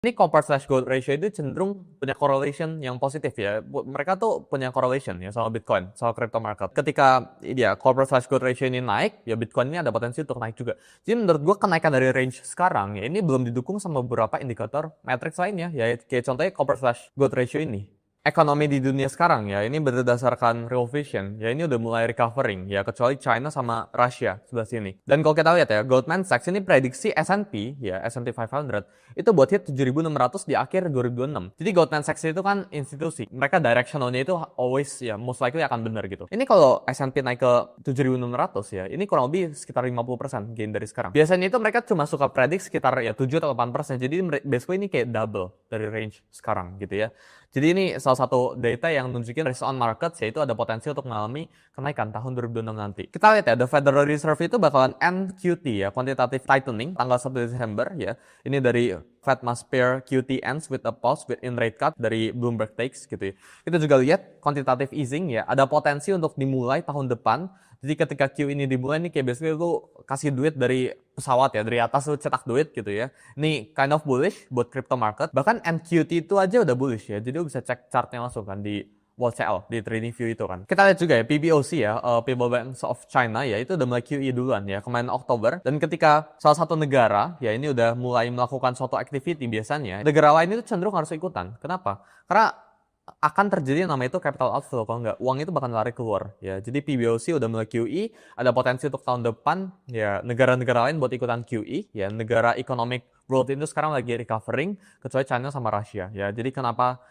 Ini Copper/Gold ratio itu cenderung punya correlation yang positif ya. Mereka tuh punya correlation ya sama Bitcoin, sama crypto market. Ketika ya Copper/Gold ratio ini naik, ya Bitcoin ini ada potensi untuk naik juga. Jadi menurut gua kenaikan dari range sekarang ya ini belum didukung sama beberapa indikator matrix lainnya ya. Kayak contohnya Copper/Gold ratio ini. Ekonomi di dunia sekarang ya, ini berdasarkan Real Vision, ya ini udah mulai recovering ya, kecuali China sama Russia sebelah sini. Dan kalau kita lihat ya, Goldman Sachs ini prediksi S&P ya, S&P 500 itu buat hit 7.600 di akhir 2026. Jadi Goldman Sachs itu kan institusi, mereka directionalnya itu always ya most likely akan benar gitu. Ini kalau S&P naik ke 7.600 ya, ini kurang lebih sekitar 50% gain dari sekarang. Biasanya itu mereka cuma suka predik sekitar ya 7 atau 8%, jadi basically ini kayak double dari range sekarang gitu ya. Jadi ini salah satu data yang nunjukin risk on market yaitu ada potensi untuk mengalami kenaikan tahun 2026 nanti. Kita lihat ya, the Federal Reserve itu bakalan end QT ya, quantitative tightening tanggal 1 Desember ya. Ini dari Fed must pair QT ends with a pause in rate cut dari Bloomberg Takes gitu ya. Kita juga lihat quantitative easing ya, ada potensi untuk dimulai tahun depan. Jadi ketika Q ini dimulai nih kayak basically lu kasih duit dari pesawat ya, dari atas lu cetak duit gitu ya. Ini kind of bullish buat crypto market. Bahkan NQT itu aja udah bullish ya. Jadi lu bisa cek chartnya langsung kan di WallCL, di TradingView itu kan. Kita lihat juga ya, PBOC ya, People Bank of China ya, itu udah mulai QE duluan ya, kemarin Oktober. Dan ketika salah satu negara, ya ini udah mulai melakukan suatu activity biasanya, negara lain itu cenderung harus ikutan. Kenapa? Karena akan terjadi yang namanya itu capital outflow, kalau nggak uang itu bakal lari keluar ya. Jadi PBOC udah mulai QE, ada potensi untuk tahun depan ya negara-negara lain buat ikutan QE ya. Negara economic growth itu sekarang lagi recovering kecuali China sama Russia ya. Jadi kenapa